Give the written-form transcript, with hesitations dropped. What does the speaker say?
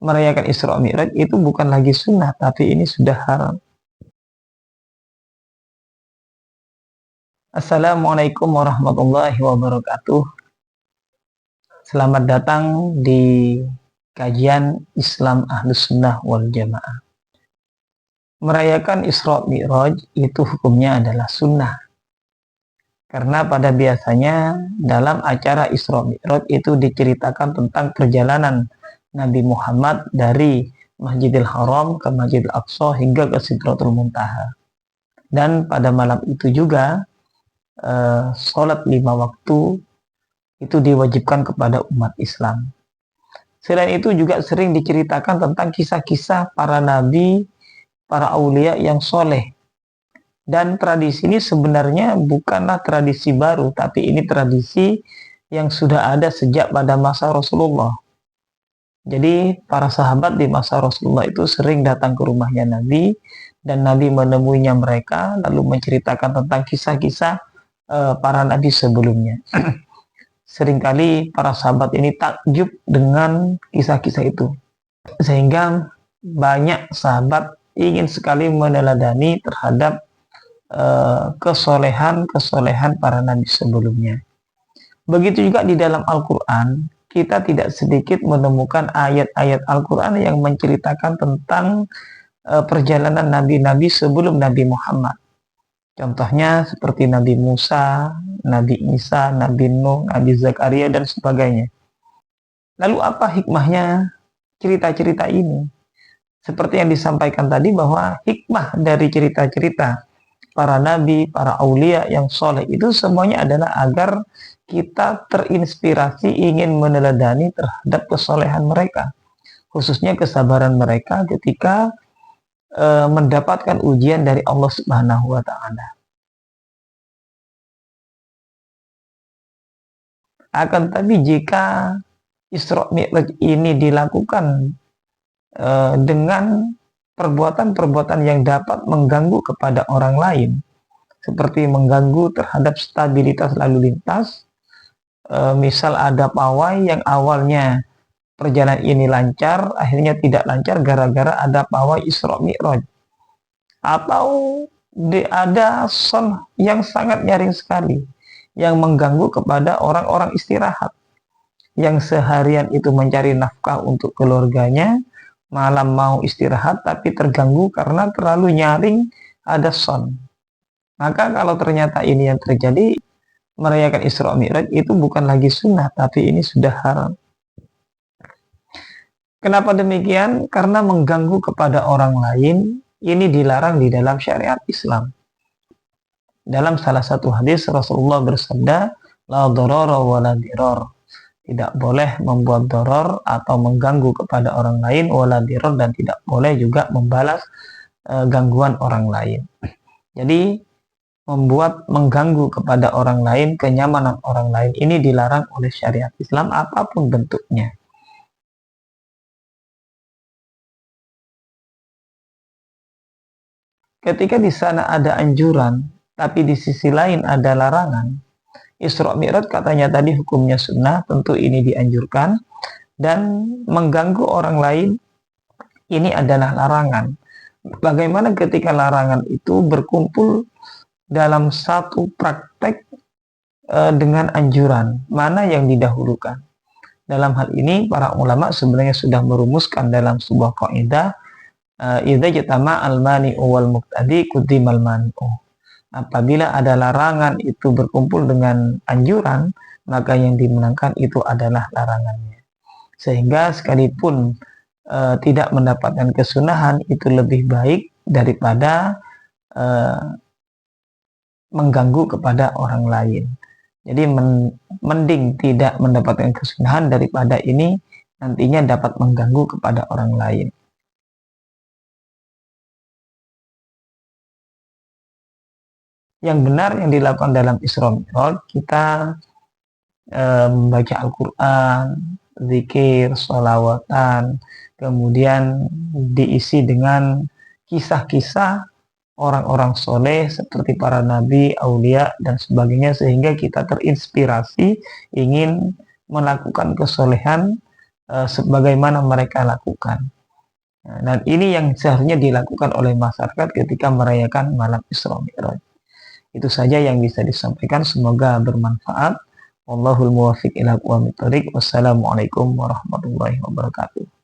merayakan Isra Mi'raj itu bukan lagi sunnah, tapi ini sudah haram. Assalamualaikum warahmatullahi wabarakatuh. Selamat datang di kajian Islam Ahlus Sunnah wal Jamaah. Merayakan Isra Mi'raj itu hukumnya adalah sunnah. Karena pada biasanya dalam acara Isra Mi'raj itu diceritakan tentang perjalanan Nabi Muhammad dari Masjidil Haram ke Masjidil Aqsa hingga ke Sidratul Muntaha. Dan pada malam itu juga sholat 5 waktu itu diwajibkan kepada umat Islam. Selain itu juga sering diceritakan tentang kisah-kisah para nabi, para aulia yang soleh. Dan tradisi ini sebenarnya bukanlah tradisi baru, tapi ini tradisi yang sudah ada sejak pada masa Rasulullah. Jadi para sahabat di masa Rasulullah itu sering datang ke rumahnya Nabi, dan Nabi menemuinya mereka lalu menceritakan tentang kisah-kisah para nabi sebelumnya. Seringkali para sahabat ini takjub dengan kisah-kisah itu, sehingga banyak sahabat ingin sekali meneladani terhadap kesolehan para nabi sebelumnya. Begitu juga di dalam Al-Quran, kita tidak sedikit menemukan ayat-ayat Al-Quran yang menceritakan tentang perjalanan nabi-nabi sebelum Nabi Muhammad. Contohnya seperti Nabi Musa, Nabi Isa, Nabi Nuh, Nabi Zakaria, dan sebagainya. Lalu apa hikmahnya cerita-cerita ini? Seperti yang disampaikan tadi bahwa hikmah dari cerita-cerita para nabi, para aulia yang soleh itu semuanya adalah agar kita terinspirasi ingin meneladani terhadap kesolehan mereka. Khususnya kesabaran mereka ketika mendapatkan ujian dari Allah Subhanahu wa Ta'ala. Akan tetapi jika Isra Mi'raj ini dilakukan dengan perbuatan-perbuatan yang dapat mengganggu kepada orang lain, seperti mengganggu terhadap stabilitas lalu lintas, misal ada pawai yang awalnya perjalanan ini lancar, akhirnya tidak lancar gara-gara ada pawai Isra Mi'raj, atau ada son yang sangat nyaring sekali yang mengganggu kepada orang-orang istirahat yang seharian itu mencari nafkah untuk keluarganya, malam mau istirahat tapi terganggu karena terlalu nyaring ada son. Maka kalau ternyata ini yang terjadi, merayakan Isra Mi'raj itu bukan lagi sunnah, tapi ini sudah haram. Kenapa demikian? Karena mengganggu kepada orang lain ini dilarang di dalam syariat Islam. Dalam salah satu hadis Rasulullah bersabda, la darara wa la dirar. Tidak boleh membuat doror atau mengganggu kepada orang lain, wala dirar, dan tidak boleh juga membalas gangguan orang lain. Jadi mengganggu kepada orang lain, kenyamanan orang lain ini dilarang oleh syariat Islam apapun bentuknya. Ketika di sana ada anjuran, tapi di sisi lain ada larangan, Isra Mi'raj katanya tadi hukumnya sunnah, tentu ini dianjurkan, dan mengganggu orang lain ini adalah larangan. Bagaimana ketika larangan itu berkumpul dalam satu praktek dengan anjuran, mana yang didahulukan? Dalam hal ini para ulama sebenarnya sudah merumuskan dalam sebuah kaidah, idza jatama al-mani'u wal muqtadi quddimal mani'u. Apabila ada larangan itu berkumpul dengan anjuran, maka yang dimenangkan itu adalah larangannya. Sehingga sekalipun tidak mendapatkan kesunahan, itu lebih baik daripada mengganggu kepada orang lain. Jadi mending tidak mendapatkan kesunahan daripada ini nantinya dapat mengganggu kepada orang lain. Yang benar yang dilakukan dalam Isra Mi'raj, kita membaca Al-Quran, zikir, sholawatan, kemudian diisi dengan kisah-kisah orang-orang soleh seperti para nabi, aulia, dan sebagainya, sehingga kita terinspirasi ingin melakukan kesolehan sebagaimana mereka lakukan. Dan ini yang seharusnya dilakukan oleh masyarakat ketika merayakan malam Isra Mi'raj. Itu saja yang bisa disampaikan, semoga bermanfaat. Wallahul muwaffiq ila aqwamit thoriq. Wassalamualaikum warahmatullahi wabarakatuh.